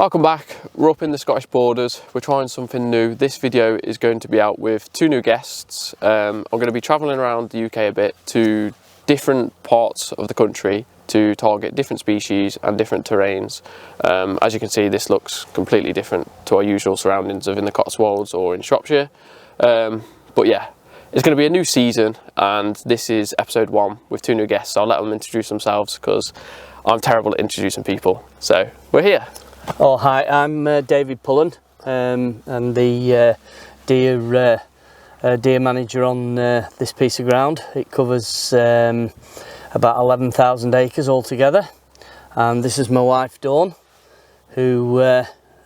Welcome back. We're up in the Scottish borders. We're trying something new. This video is going to be out with two new guests. I'm going to be travelling around the UK a bit to different parts of the country to target different species and different terrains. As you can see, this looks completely different to our usual surroundings of in the Cotswolds or in Shropshire. But yeah, it's going to be a new season, and this is episode 1 with two new guests. I'll let them introduce themselves because I'm terrible at introducing people. So we're here. Oh, hi, I'm David Pullan. I'm the deer manager on this piece of ground. It covers about 11,000 acres altogether. And this is my wife Dawn, who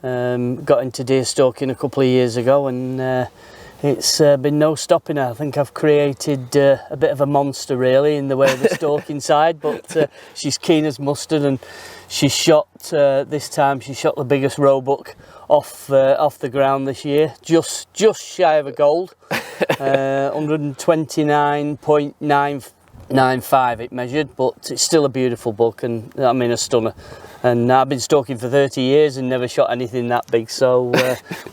got into deer stalking a couple of years ago, and it's been no stopping her. I think I've created a bit of a monster really in the way of the stalking side, but she's keen as mustard, and she shot this time. She shot the biggest roebuck off the ground this year, just shy of a gold, 129.995 it measured, but it's still a beautiful buck, and I mean a stunner. And I've been stalking for 30 years and never shot anything that big, so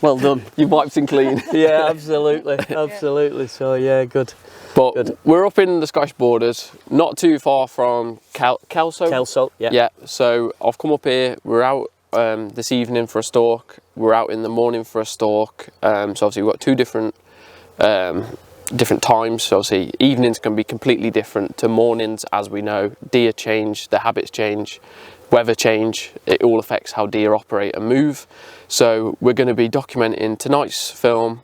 well done. You've wiped and clean. Yeah, absolutely, absolutely. So yeah, good. But good. We're up in the Scottish borders, not too far from Kelso. Kelso, yeah. Yeah, so I've come up here. We're out this evening for a stalk. We're out in the morning for a stalk. So obviously we've got two different times. So obviously evenings can be completely different to mornings, as we know. Deer change, their habits change, weather change. It all affects how deer operate and move. So we're going to be documenting tonight's film,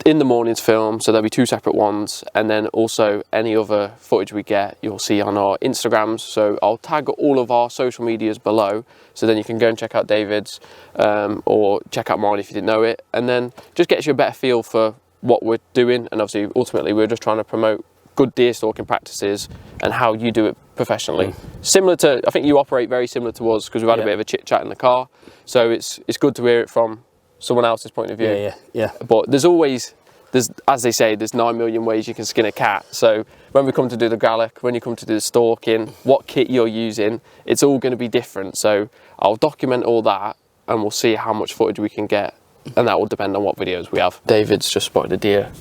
in the morning's film, so there'll be two separate ones, and then also any other footage we get you'll see on our Instagrams. So I'll tag all of our social medias below, so then you can go and check out David's or check out mine if you didn't know it, and then just gets you a better feel for what we're doing. And obviously ultimately we're just trying to promote good deer stalking practices and how you do it professionally. Similar to, I think you operate very similar to us, because we've had a bit of a chit chat in the car, so it's good to hear it from someone else's point of view. Yeah. But there's as they say, there's 9 million ways you can skin a cat. So when we come to do the Gaelic, when you come to do the stalking, what kit you're using, it's all going to be different. So I'll document all that, and we'll see how much footage we can get, and that will depend on what videos we have. David's just spotted a deer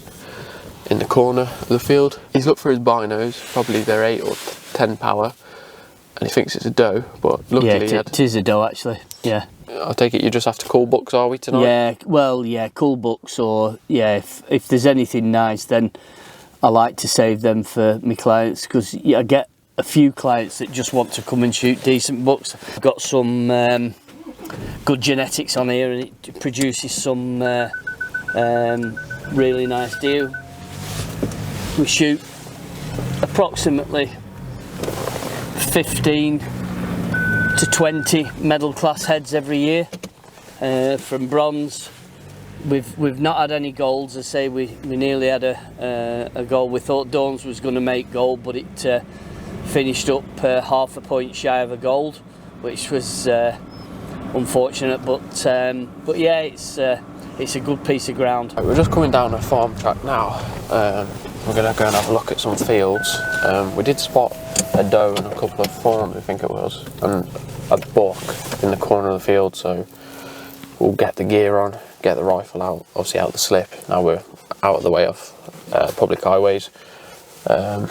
in the corner of the field. He's looked for his binos, probably they're 8 or 10 power, and he thinks it's a doe, but luckily it is a doe actually. Yeah. I take it you just have to call bucks, are we, tonight? Yeah, well, yeah, cool bucks, or yeah, if there's anything nice, then I like to save them for my clients, because I get a few clients that just want to come and shoot decent bucks. I've got some good genetics on here, and it produces some really nice deer. We shoot approximately 15 to 20 medal class heads every year, from bronze. We've not had any golds. I say we nearly had a gold. We thought Dawn's was going to make gold, but it finished up half a point shy of a gold, which was unfortunate. But yeah, it's a good piece of ground. We're just coming down a farm track now. We're going to go and have a look at some fields. We did spot a doe and a couple of fawns, I think it was, and a buck in the corner of the field. So we'll get the gear on, get the rifle out, obviously out the slip. Now we're out of the way of public highways, and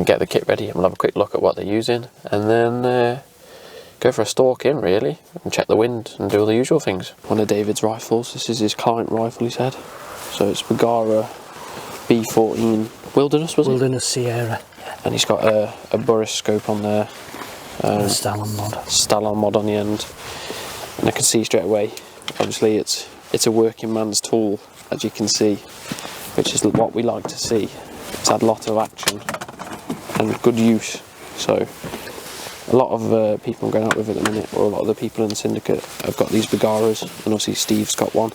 get the kit ready, and we'll have a quick look at what they're using, and then go for a stalk in really, and check the wind and do all the usual things. One of David's rifles, this is his client rifle he said. So it's Bagara B14 Wilderness, was it? Wilderness Sierra. And he's got a Burris scope on there. Stalon mod on the end. And I can see straight away, obviously it's a working man's tool, as you can see, which is what we like to see. It's had a lot of action and good use. So a lot of people I'm going out with at the minute, or a lot of the people in the syndicate, have got these Bagaras, and obviously Steve's got one,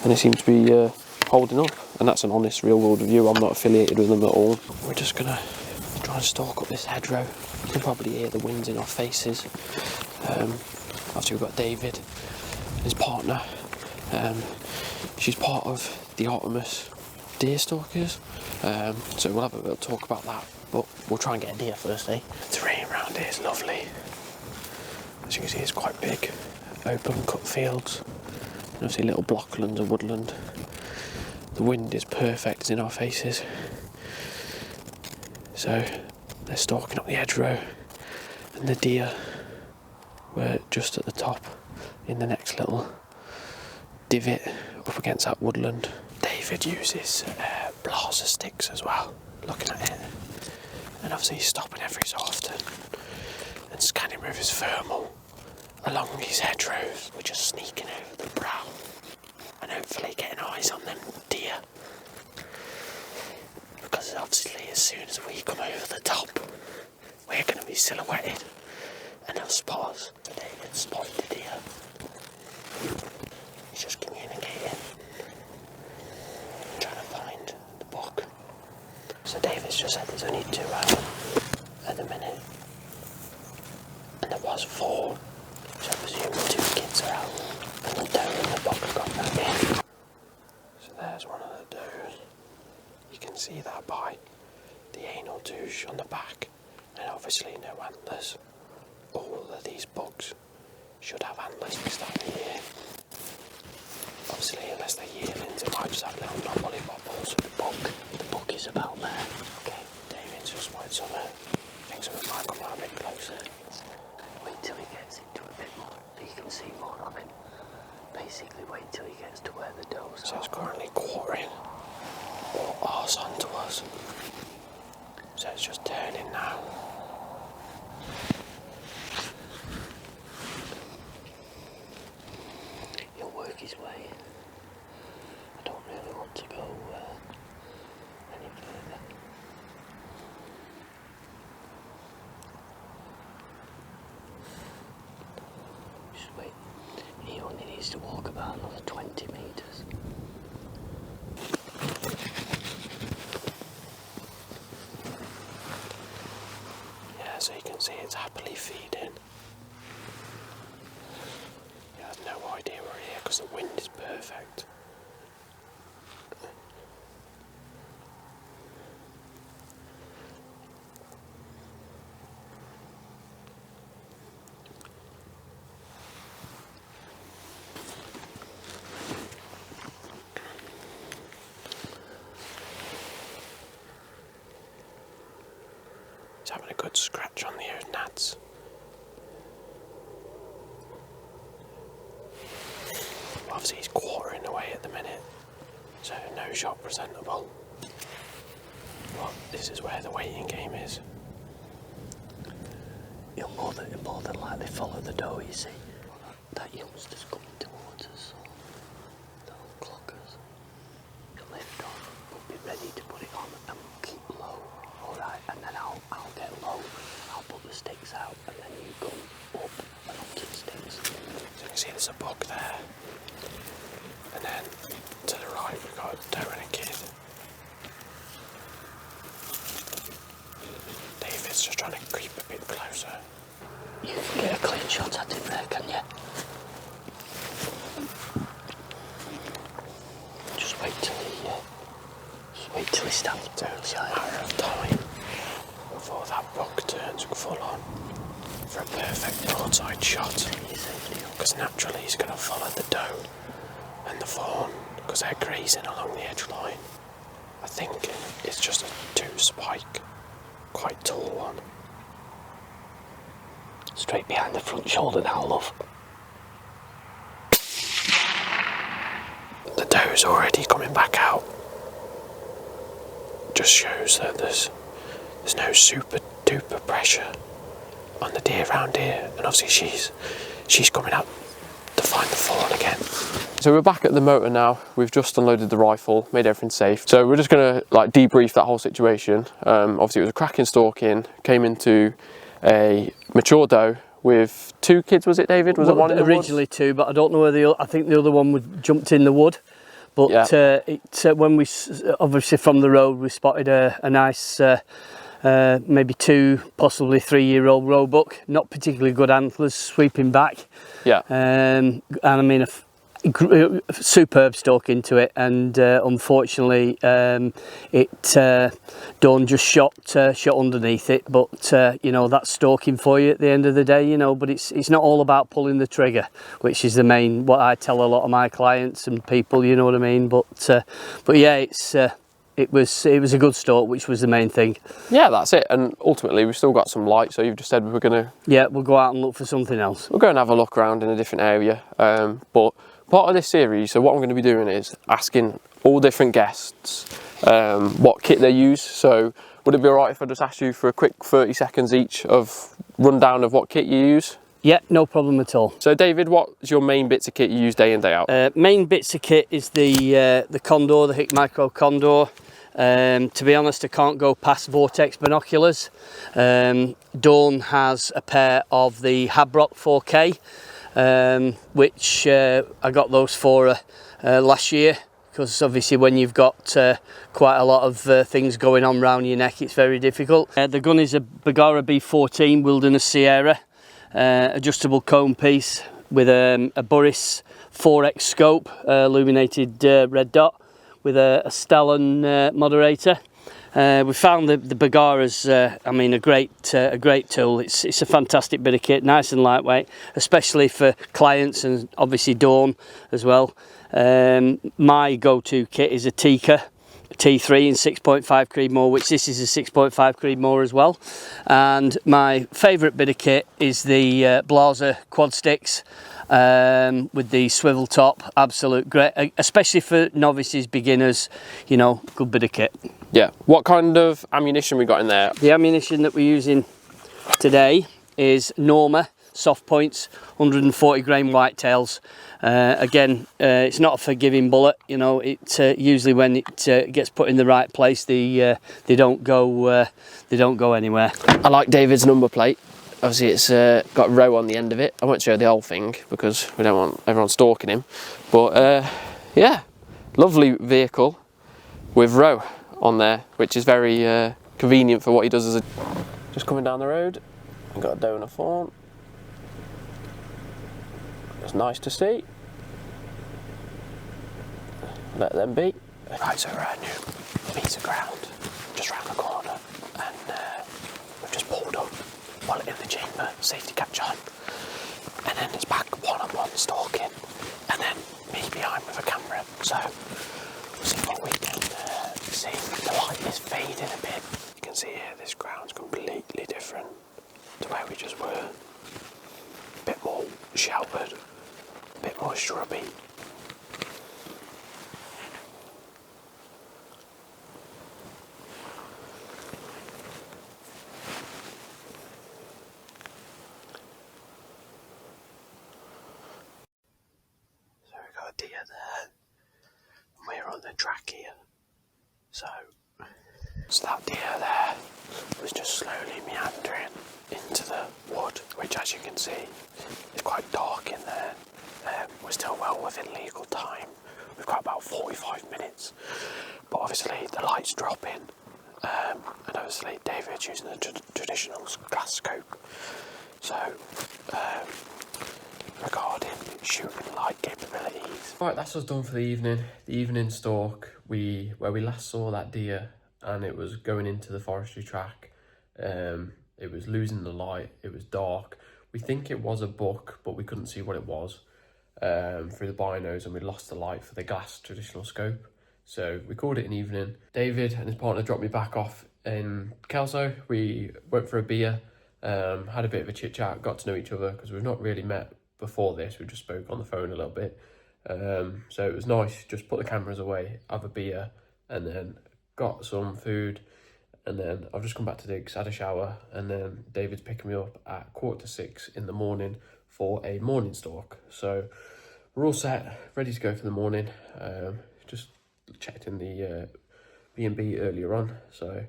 and it seems to be holding up, and that's an honest real world review. I'm not affiliated with them at all. We're just gonna try and stalk up this hedgerow. You can probably hear the winds in our faces. After we've got David, his partner. She's part of the Artemis deer stalkers, so we'll have a little talk about that, but we'll try and get a deer first, eh? The terrain around here is lovely. As you can see, it's quite big. open cut fields, and obviously little blocklands and woodland. The wind is perfect, it's in our faces. So they're stalking up the hedgerow, and the deer were just at the top in the next little divot up against that woodland. David uses blaster sticks as well, looking at it, and obviously he's stopping every so often and scanning with his thermal along these hedgerows. We're just sneaking over the brow and hopefully getting eyes on them deer, because obviously as soon as we come over the top we're going to be silhouetted and they'll spot us. David spotted the deer. He's just communicating, trying to find the buck. So David's just said there's only 2 out at the minute, and there was 4, so I presume the 2 kids are out, and the doe and the buck have got that in. So there's one of the does. You can see that by the anal douche on the back, and obviously no antlers. All of these bucks should have antlers this time of year. Obviously, unless they're yearlings, it might just have little knobbly bobbles. The buck is about there. Okay, David's just wanted some things that might come out a bit closer. Wait till he gets into a bit more, so you can see more of him. Basically, wait till he gets to where the does are. So it's currently quartering or arse onto us. So it's just turning now. He'll work his way. I don't really want to go any further. Just wait. He only needs to walk about another 20 metres. Yeah, so you can see it's happily feeding. He has no idea we're here because the wind is perfect. He's having a good scratch on the nads. Obviously he's quartering away at the minute, so no shot presentable. But this is where the waiting game is. He'll more than likely follow the doe, you see. That youngster's coming towards us, so they'll clock us. He'll lift off, but be ready to put it on and keep low. Alright, and then I'll get low, I'll put the sticks out, and then you go up and onto the sticks. So you can see there's a buck there. And then to the right we've got a doe and a kid. David's just trying to creep a bit closer. You can get a clean shot at him there, can you? Just wait till he stands down. It's a matter of time before that buck turns full on for a perfect broadside shot. Because naturally he's going to follow the doe and the fawn because they're grazing along the edge line. I think it's just a 2-spike, quite tall one. Straight behind the front shoulder now, love. The doe's already coming back out. Just shows that there's no super duper pressure on the deer around here, and obviously she's coming out to find the fawn again. So we're back at the motor now. We've just unloaded the rifle, made everything safe. So we're just gonna debrief that whole situation. Obviously it was a cracking stalking, came into a mature doe with 2 kids, was it, David? Was it one in the originally woods? 2, but I don't know where I think the other one jumped in the wood. But yeah. When we obviously from the road we spotted a nice maybe 2, possibly 3-year-old roebuck, not particularly good antlers, sweeping back. Yeah. And I mean, superb stalk into it, and unfortunately Dawn just shot underneath it, but you know, that's stalking for you at the end of the day, you know. But it's not all about pulling the trigger, which is the main, what I tell a lot of my clients and people, you know what I mean. But yeah, it was a good stalk, which was the main thing. Yeah, that's it. And ultimately, we've still got some light, so you've just said we're gonna. Yeah, we'll go out and look for something else. We'll go and have a look around in a different area. But part of this series, so what I'm going to be doing is asking all different guests what kit they use. So would it be alright if I just asked you for a quick 30 seconds each of rundown of what kit you use? Yeah, no problem at all. So David, what's your main bits of kit you use day in, day out? Main bits of kit is the Condor, the Hick Micro Condor. To be honest, I can't go past Vortex binoculars. Dawn has a pair of the Habrock 4K, which I got those for last year, because obviously when you've got quite a lot of things going on around your neck, it's very difficult. The gun is a Bergara B14 Wilderness Sierra, adjustable cone piece with a Burris 4X scope, illuminated red dot, with a Stalon moderator. We found the Bergara's, I mean, a great tool. It's a fantastic bit of kit, nice and lightweight, especially for clients and obviously Dawn as well. My go-to kit is a Tikka T3 in 6.5 Creedmoor, which this is a 6.5 Creedmoor as well. And my favourite bit of kit is the Blaser quad sticks, with the swivel top. Absolute great, especially for novices, beginners, you know, good bit of kit. Yeah. What kind of ammunition we got in there? The ammunition that we're using today is Norma soft points, 140 grain whitetails. Again, it's not a forgiving bullet, you know. It usually when it gets put in the right place, they don't go anywhere. I like David's number plate. Obviously it's got Roe on the end of it. I won't show the whole thing because we don't want everyone stalking him, but yeah, lovely vehicle with Roe on there, which is very convenient for what he does as a... Just coming down the road, we've got a doe and a fawn. It's nice to see. Let them be. Right, so we're at a new piece of ground just round the corner, and we've just pulled up, wallet in the chamber, safety catch on, and then it's back one-on-one stalking, and then me behind with a camera. So we'll see what we can see. The light is fading a bit. You can see here this ground's completely different to where we just were. A bit more sheltered, a bit more shrubby. Deer there, and we're on the track here. So that deer there was just slowly meandering into the wood, which, as you can see, is quite dark in there. We're still well within legal time. We've got about 45 minutes, but obviously the light's dropping, and obviously David's using the traditional glass scope. So regarding shooting light capabilities. Right, that's us done for the evening. The evening stalk, where we last saw that deer, and it was going into the forestry track. It was losing the light, it was dark. We think it was a buck, but we couldn't see what it was through the binos, and we lost the light for the glass traditional scope. So we called it an evening. David and his partner dropped me back off in Kelso. We went for a beer, had a bit of a chit chat, got to know each other, because we've not really met before this. We just spoke on the phone a little bit, so it was nice. Just put the cameras away, have a beer, and then got some food, and then I've just come back to digs, had a shower, and then David's picking me up at 5:45 in the morning for a morning stalk. So we're all set, ready to go for the morning. Just checked in the B&B earlier on, so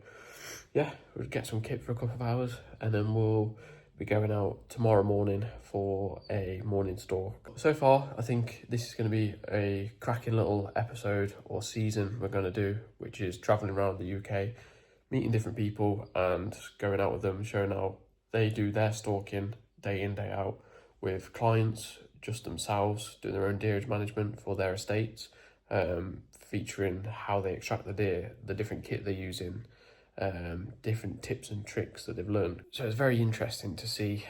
yeah, we'll get some kit for a couple of hours, and then we'll be going out tomorrow morning for a morning stalk. So far, I think this is going to be a cracking little episode or season we're going to do, which is travelling around the UK, meeting different people and going out with them, showing how they do their stalking day in, day out with clients, just themselves, doing their own deerage management for their estates, featuring how they extract the deer, the different kit they're using, different tips and tricks that they've learned. So it's very interesting to see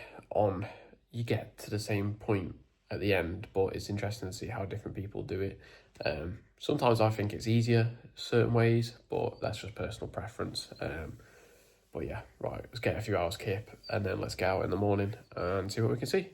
you get to the same point at the end, but it's interesting to see how different people do it. Sometimes I think it's easier certain ways, but that's just personal preference. But yeah, right, let's get a few hours kip and then let's get out in the morning and see what we can see.